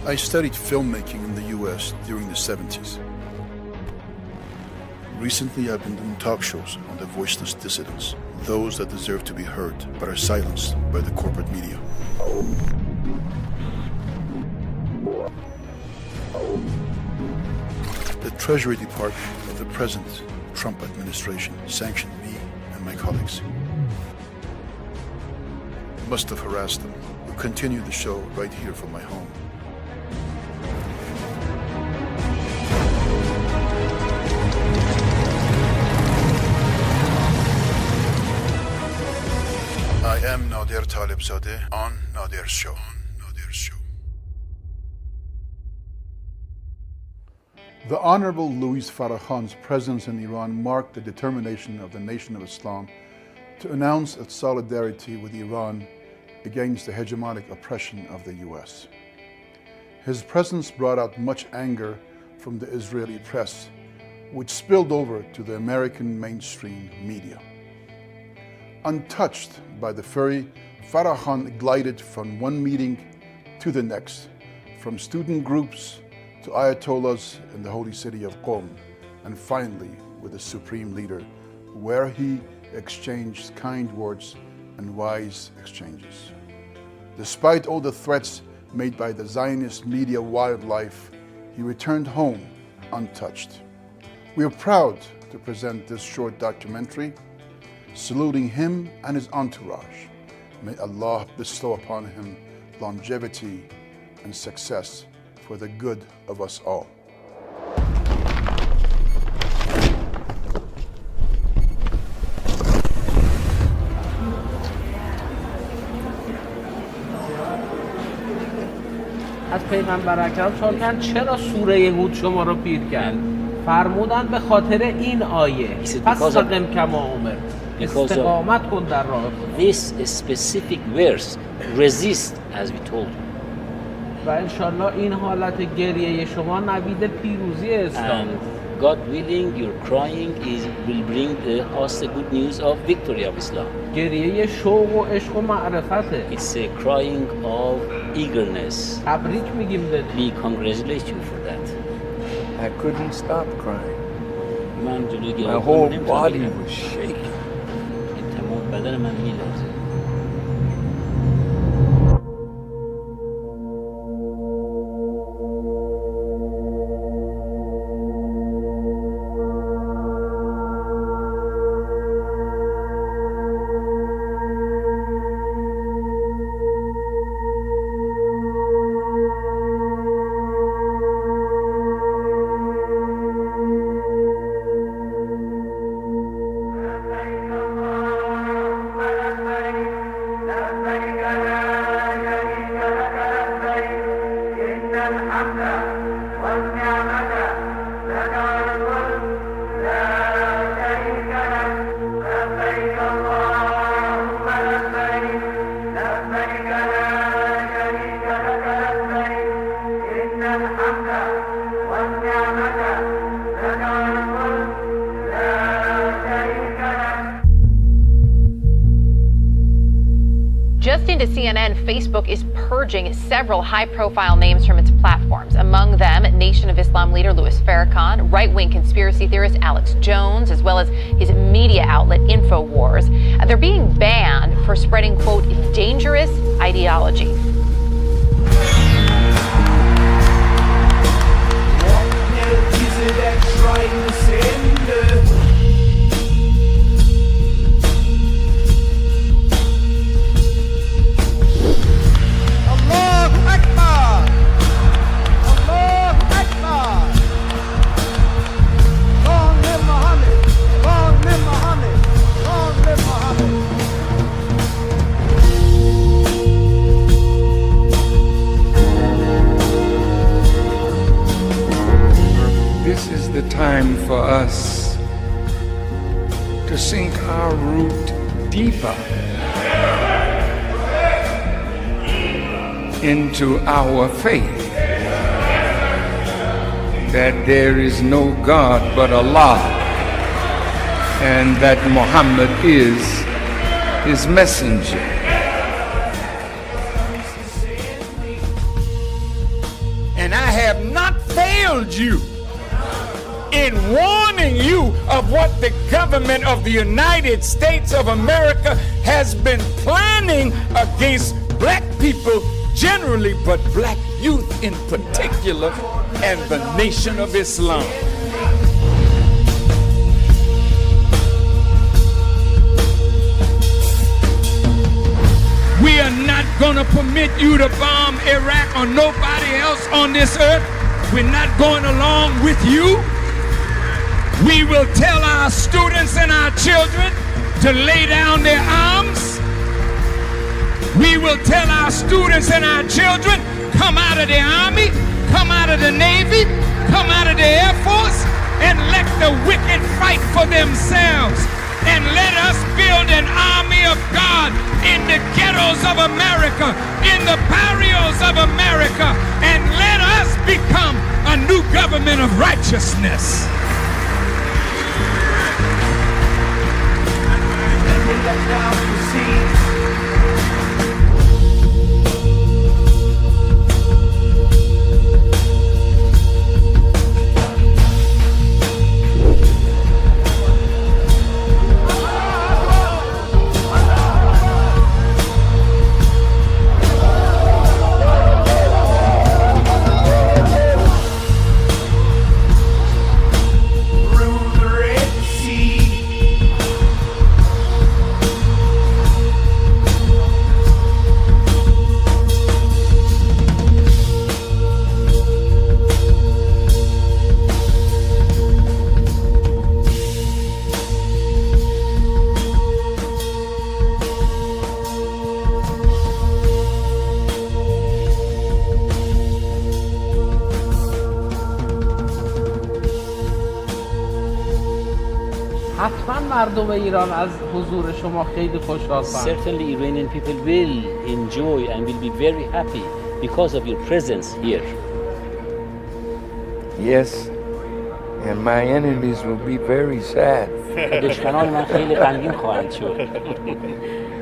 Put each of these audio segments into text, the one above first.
I studied filmmaking in the US during the 70s. Recently, I've been doing talk shows on the voiceless dissidents, those that deserve to be heard but are silenced by the corporate media. The Treasury Department of the present Trump administration sanctioned me and my colleagues. Must have harassed them. We'll continue the show right here from my home. I am Nader Talebzadeh on Nader's Show. The Honorable Louis Farrakhan's presence in Iran marked the determination of the Nation of Islam to announce its solidarity with Iran against the hegemonic oppression of the US. His presence brought out much anger from the Israeli press, which spilled over to the American mainstream media. Untouched by the fury, Farrakhan glided from one meeting to the next, from student groups to Ayatollahs in the holy city of Qom, and finally with the supreme leader, where he exchanged kind words and wise exchanges. Despite all the threats made by the Zionist media wildlife, he returned home untouched. We are proud to present this short documentary, saluting him and his entourage. May Allah bestow upon him longevity and success for the good of us all. از پیغمبر اکرم سوال چرا سوره هود شما رو پیر کرد؟ فرمودن به خاطر این آیه فاستقم کما امرت، استقامت کن در راه خدا. This specific verse, resist as we told you. و انشالله این حالت گریه شما نوید پیروزی اسلام. And God willing, your crying will bring us the good news of victory of Islam. گریه شوق و عشق و معرفته. It's a crying of eagerness. تبریک میگیم به We congratulate you for that. I couldn't stop crying. من جلوی My گریه whole نمیتونم body بگیرم. was shaking. تمام بدن من میلرزه. Just into CNN, Facebook is purging several high-profile names from its platforms. Among them, Nation of Islam leader Louis Farrakhan, right-wing conspiracy theorist Alex Jones, as well as his media outlet InfoWars. They're being banned for spreading, quote, dangerous ideology. This is the time for us to sink our root deeper into our faith that there is no God but Allah, and that Muhammad is his messenger. failed you in warning you of what the government of the United States of America has been planning against black people generally, but black youth in particular, and the Nation of Islam. We are not going to permit you to bomb Iraq or nobody else on this earth. We're not going along with you. We will tell our students and our children to lay down their arms. We will tell our students and our children, come out of the Army, come out of the Navy, come out of the Air Force, and let the wicked fight for themselves. And let us build an army of God in the ghettos of America, in the barrios of America, and let us become a new government of righteousness. حتما مردم ایران از حضور شما خیلی خوشحال خواهند. Certainly Iranian people will enjoy and will be very happy because of your presence here. Yes, and my enemies will be very sad. دشمنان من خیلی غمگین خواهند شد.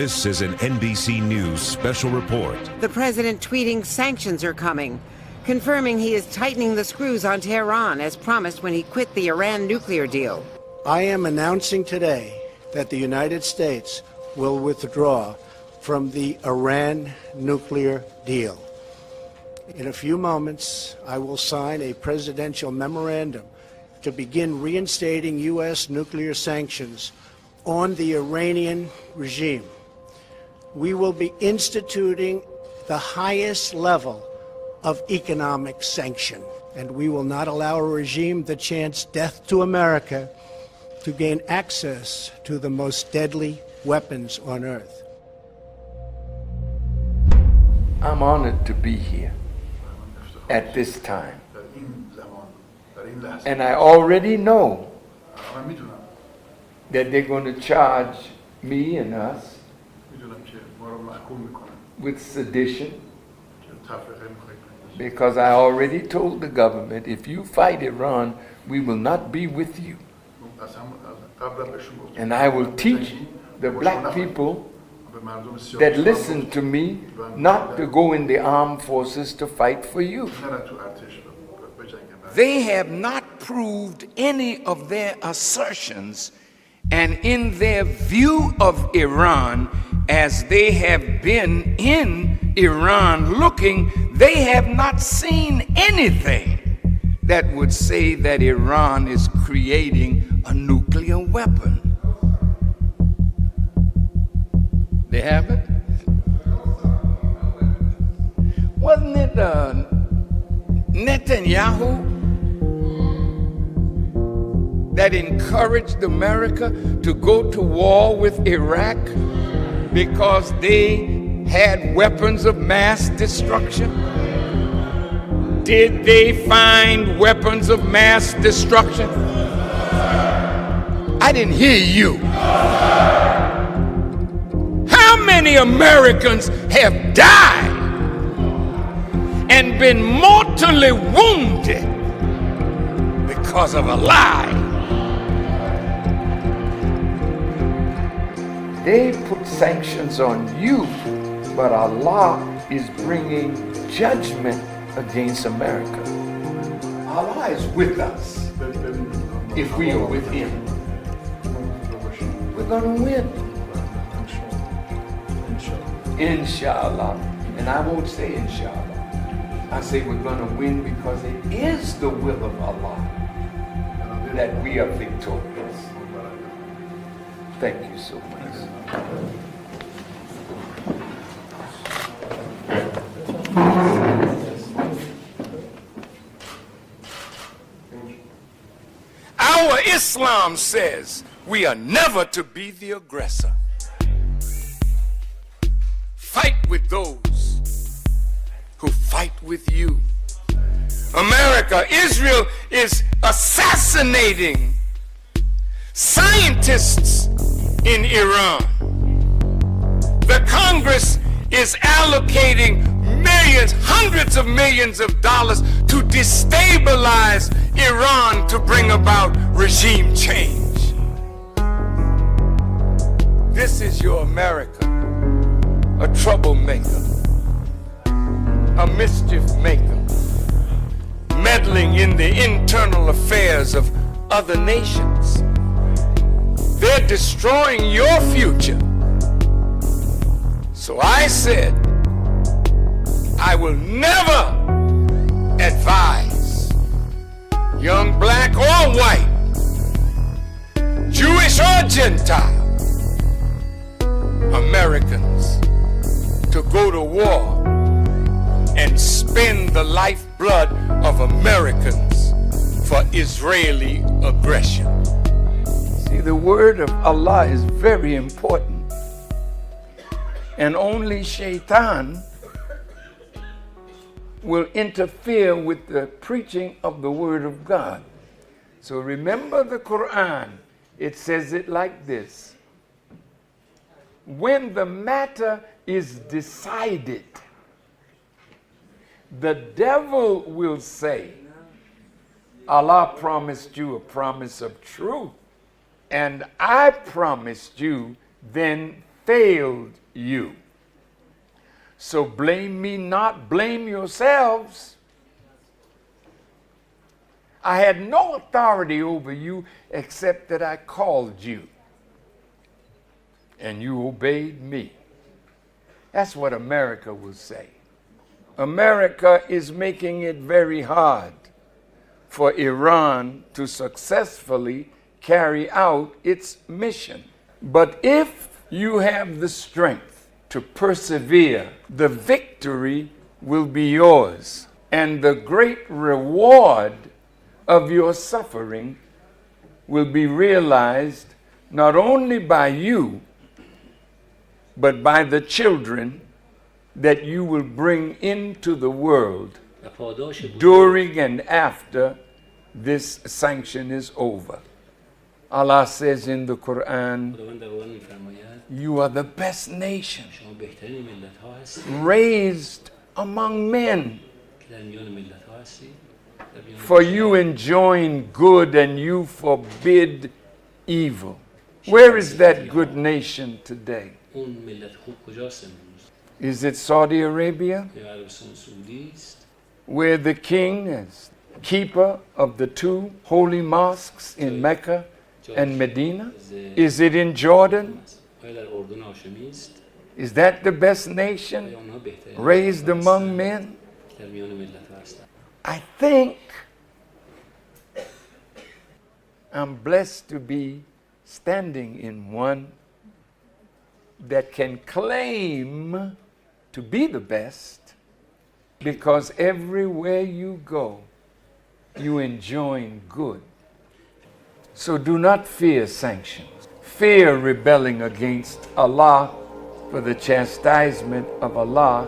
This is an NBC News special report. The president tweeting sanctions are coming, confirming he is tightening the screws on Tehran as promised when he quit the Iran nuclear deal. I am announcing today that the United States will withdraw from the Iran nuclear deal. In a few moments, I will sign a presidential memorandum to begin reinstating U.S. nuclear sanctions on the Iranian regime. We will be instituting the highest level of economic sanction, and we will not allow a regime that chants death to America to gain access to the most deadly weapons on earth. I'm honored to be here at this time. And I already know that they're going to charge me and us with sedition, because I already told the government, if you fight Iran, we will not be with you. And I will teach the black people that listen to me not to go in the armed forces to fight for you. They have not proved any of their assertions, and in their view of Iran, as they have been in Iran looking, they have not seen anything that would say that Iran is creating a nuclear weapon. They haven't? Wasn't it Netanyahu that encouraged America to go to war with Iraq because they had weapons of mass destruction? Did they find weapons of mass destruction? I didn't hear you. How many Americans have died and been mortally wounded because of a lie. They put sanctions on you, but Allah is bringing judgment against America. Allah is with us if we are with Him. We're going to win. Inshallah. And I won't say inshallah. I say we're going to win because it is the will of Allah that we are victorious. Thank you so much. Our Islam says we are never to be the aggressor. Fight with those who fight with you. America, Israel is assassinating scientists in Iran. The Congress is allocating millions, hundreds of millions of dollars to destabilize Iran to bring about regime change. This is your America, a troublemaker, a mischief maker, meddling in the internal affairs of other nations. They're destroying your future. So I said, I will never advise young black or white, Jewish or Gentile, Americans to go to war and spend the lifeblood of Americans for Israeli aggression. See, the word of Allah is very important. And only Shaitan will interfere with the preaching of the word of God. So remember the Quran. It says it like this. When the matter is decided, the devil will say, Allah promised you a promise of truth, and I promised you, then failed you. So blame me not, blame yourselves. I had no authority over you except that I called you, and you obeyed me. That's what America will say. America is making it very hard for Iran to successfully carry out its mission. But if you have the strength to persevere, the victory will be yours, and the great reward of your suffering will be realized not only by you, but by the children that you will bring into the world during and after this sanction is over. Allah says in the Quran, you are the best nation raised among men, for you enjoin good and you forbid evil. Where is that good nation today? Is it Saudi Arabia, where the king is keeper of the two holy mosques in Mecca and Medina? Is it in Jordan? Is that the best nation raised among men? I think I'm blessed to be standing in one that can claim to be the best, because everywhere you go, you enjoin good. So do not fear sanctions. Fear rebelling against Allah, for the chastisement of Allah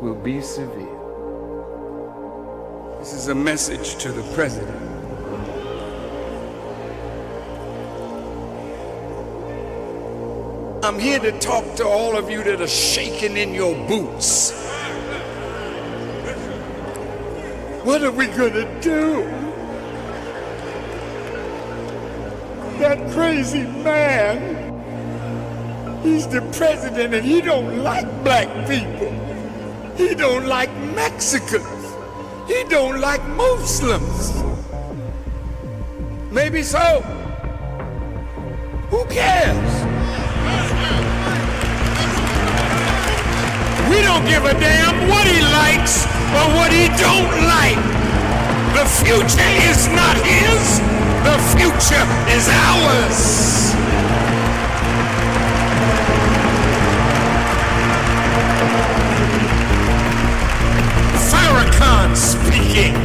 will be severe. This is a message to the president. I'm here to talk to all of you that are shaking in your boots. What are we gonna do? That crazy man, he's the president and he don't like black people. He don't like Mexicans. He don't like Muslims. Maybe so. Who cares? We don't give a damn what he likes or what he don't like. The future is not his. The future is ours. Farrakhan speaking.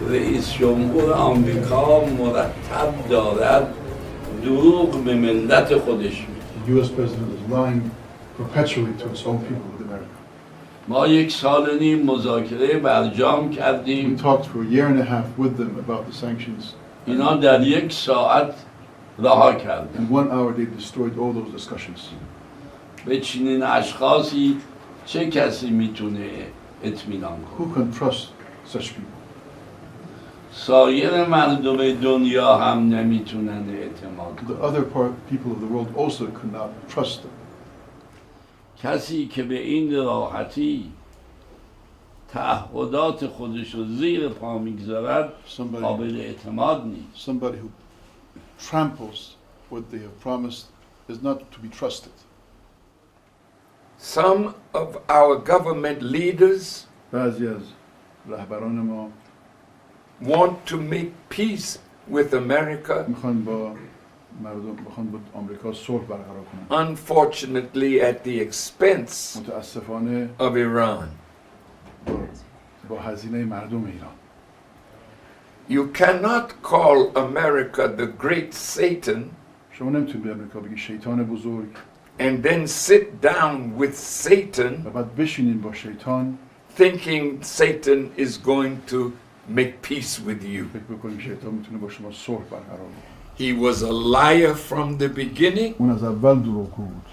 رئیس جمهور آمریکا مرتب دارد دروغ به ملت خودش میگه. The US president is lying perpetually to its own people with America. ما 1 سال و نیم مذاکره برجام We کردیم. talked for a year and a half with them about the sanctions. اینا در 1 ساعت رها کردن. In 1 hour they destroyed all those discussions. به چنین اشخاصی چه کسی میتونه اطمینان کنه؟ Who can trust such people? سایر مردم دنیا هم نمیتونن اعتماد The کنن. other people of the world also could not trust them. کسی که به این راحتی تعهدات خودش رو زیر پا میگذارد قابل اعتماد نیست. Somebody who tramples what they have promised is not to be trusted. Some of our government leaders بعضی از رهبران ما want to make peace with America. میخوان با آمریکا صلح برقرار کنند. Unfortunately, at the expense متاسفانه of Iran. با هزینه مردم ایران. You cannot call America the great Satan شما نمیتونید به آمریکا بگی شیطان بزرگ and then sit down with Satan و بعد بشینین با شیطان thinking Satan is going to make peace with you. فکر بکنید شیطان میتونه با شما صلح برقرار کنه. He was a liar from the beginning اون از اول دروغگو بود.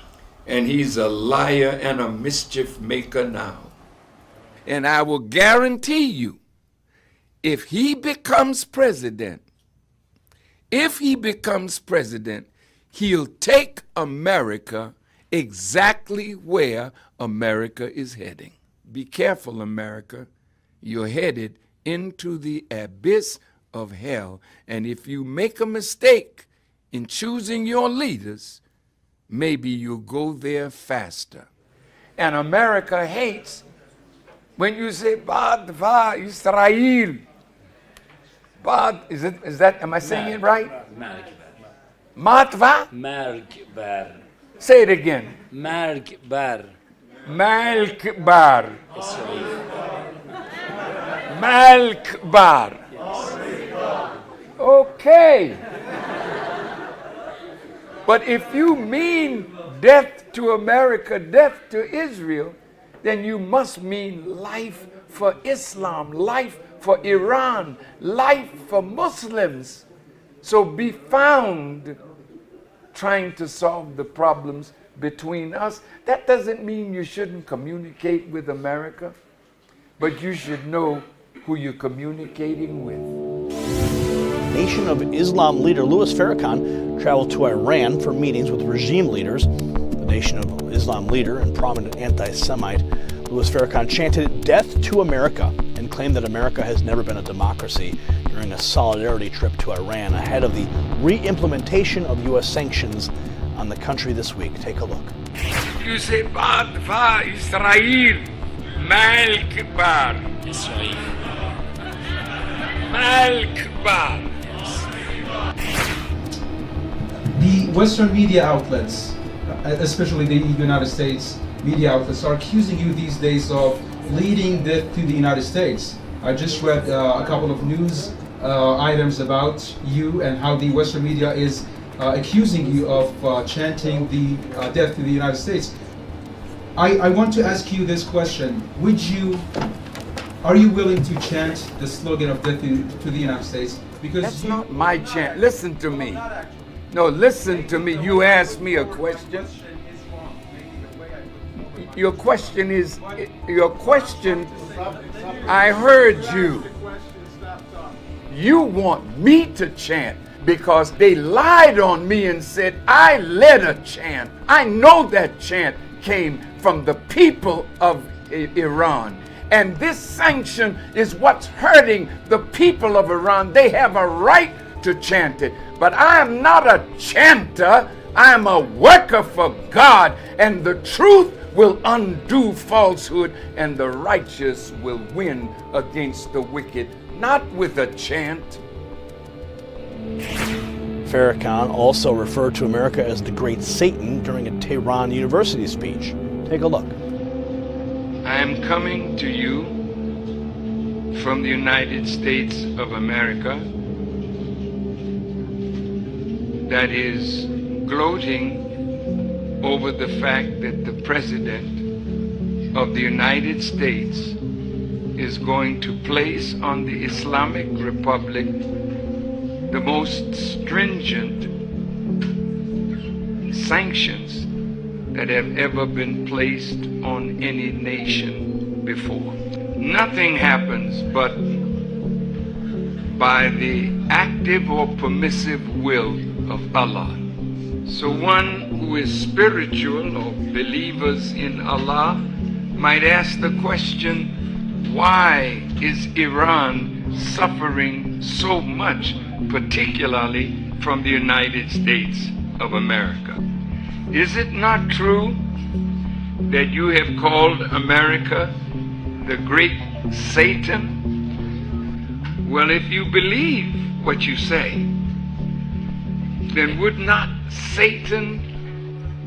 and he's a liar and a mischief maker now. And I will guarantee you, if he becomes president, he'll take America exactly where America is heading. Be careful, America. You're headed into the abyss of hell. And if you make a mistake in choosing your leaders, maybe you'll go there faster. And America hates when you say Bad va Israel. Bad, is that, am I saying it right? Mat va? مرگ بر. Say it again. مرگ بر. Malk bar. اسرائیل. Malk bar. Okay. But if you mean death to America, death to Israel, then you must mean life for Islam, life for Iran, life for Muslims. So be found trying to solve the problems between us. That doesn't mean you shouldn't communicate with America, but you should know who you're communicating with. Nation of Islam leader Louis Farrakhan traveled to Iran for meetings with regime leaders. The Nation of Islam leader and prominent anti-Semite Louis Farrakhan chanted "Death to America" and claimed that America has never been a democracy during a solidarity trip to Iran ahead of the re-implementation of U.S. sanctions on the country this week. Take a look. You say Bad va Israel, Malk bar. اسرائیل. Malk bar. The Western media outlets, especially the United States, media outlets are accusing you these days of leading death to the United States. I just read a couple of news items about you and how the Western media is accusing you of chanting the death to the United States. I want to ask you this question. Are you willing to chant the slogan of death to the United States? Because that's not my chant. Listen to me. No, listen to me. You asked me a question. Your question, I heard you. You want me to chant because they lied on me and said I led a chant. I know that chant came from the people of Iran. And this sanction is what's hurting the people of Iran. They have a right to chant it. But I am not a chanter. I am a worker for God. And the truth will undo falsehood, and the righteous will win against the wicked. Not with a chant. Farrakhan also referred to America as the Great Satan during a Tehran University speech. Take a look. I am coming to you from the United States of America that is gloating over the fact that the President of the United States is going to place on the Islamic Republic the most stringent sanctions that have ever been placed on any nation before. Nothing happens but by the active or permissive will of Allah. So one who is spiritual or believers in Allah might ask the question, why is Iran suffering so much, particularly from the United States of America? Is it not true that you have called America the Great Satan? Well, if you believe what you say, then would not Satan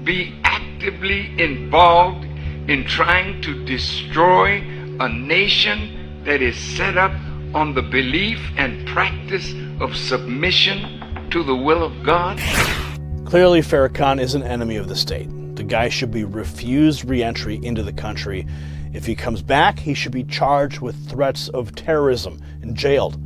be actively involved in trying to destroy a nation that is set up on the belief and practice of submission to the will of God? Clearly, Farrakhan is an enemy of the state. The guy should be refused re-entry into the country. If he comes back, he should be charged with threats of terrorism and jailed.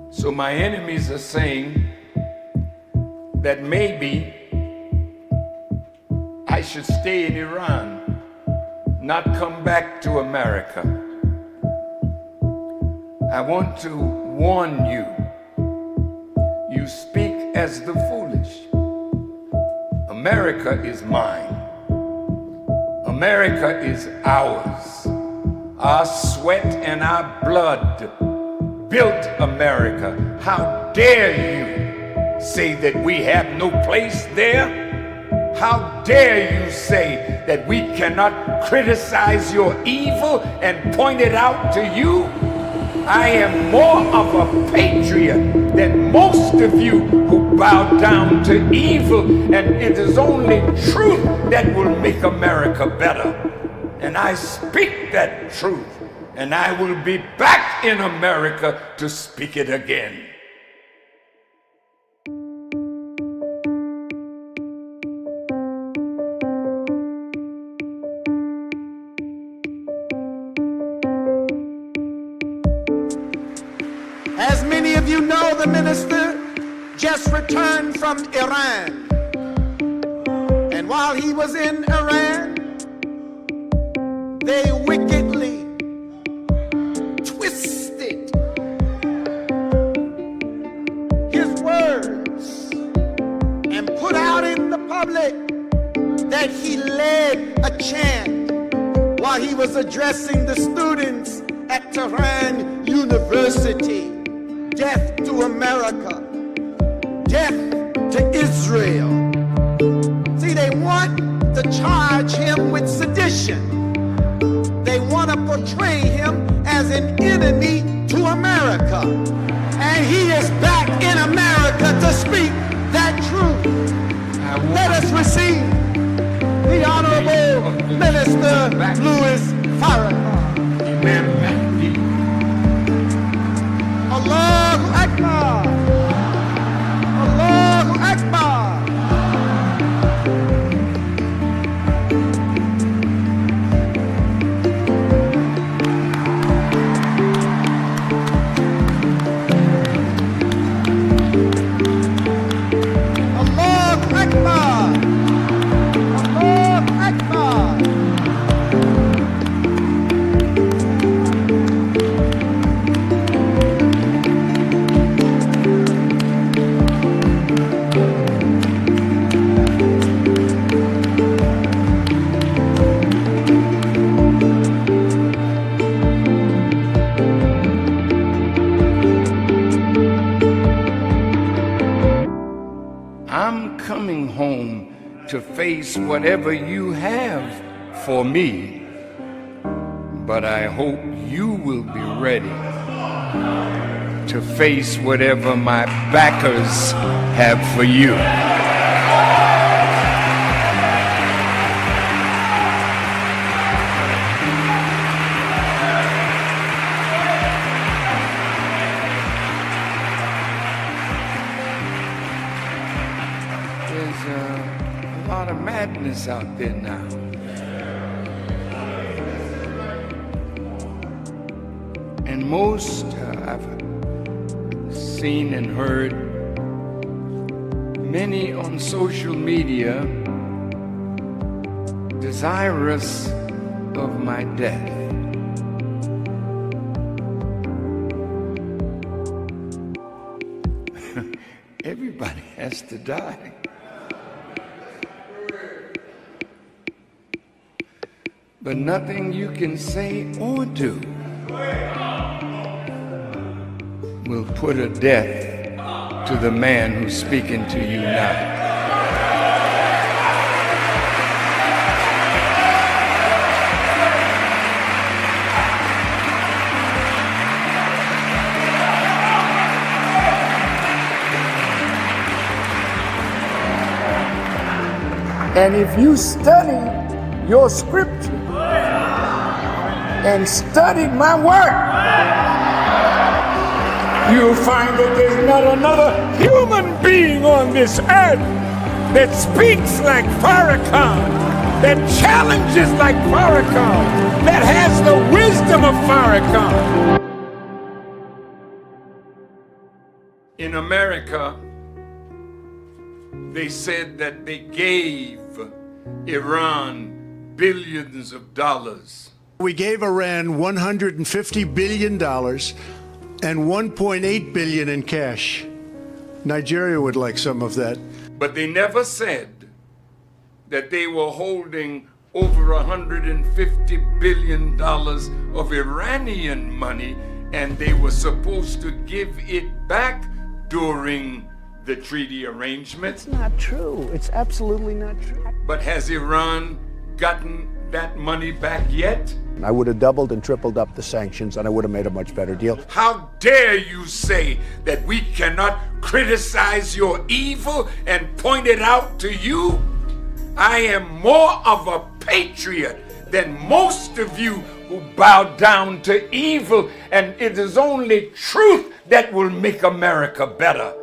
So my enemies are saying that maybe I should stay in Iran, not come back to America. I want to warn you, you speak as the foolish. America is mine. America is ours. Our sweat and our blood built America. How dare you say that we have no place there? How dare you say that we cannot criticize your evil and point it out to you? I am more of a patriot than most of you who bow down to evil, and it is only truth that will make America better. And I speak that truth, and I will be back in America to speak it again. As many of you know, the minister just returned from Iran. And while he was in Iran, they wickedly twisted his words and put out in the public that he led a chant while he was addressing the students at Tehran University. Death to America. Death to Israel. See, they want to charge him with sedition. They want to portray him as an enemy to America. And he is back in America to speak that truth. Minister Louis Farrakhan. Imam Mahdi. Allahu Akbar. Allahu Akbar. Allahu Akbar. Allahu Akbar. I'm coming home to face whatever you have for me, but I hope you will be ready to face whatever my backers have for you. There's a lot of madness out there now. And most I've seen and heard many on social media desirous of my death. Everybody has to die. But nothing you can say or do will put a death to the man who's speaking to you now. And if you study your scripture and study my work, you'll find that there's not another human being on this earth that speaks like Farrakhan, that challenges like Farrakhan, that has the wisdom of Farrakhan. In America, they said that they gave Iran billions of dollars. We gave Iran $150 billion and $1.8 billion in cash. Nigeria would like some of that. But they never said that they were holding over $150 billion of Iranian money, and they were supposed to give it back during the treaty arrangement. It's not true. It's absolutely not true. But has Iran gotten that money back yet? I would have doubled and tripled up the sanctions, and I would have made a much better deal. How dare you say that we cannot criticize your evil and point it out to you? I am more of a patriot than most of you who bow down to evil, and it is only truth that will make America better.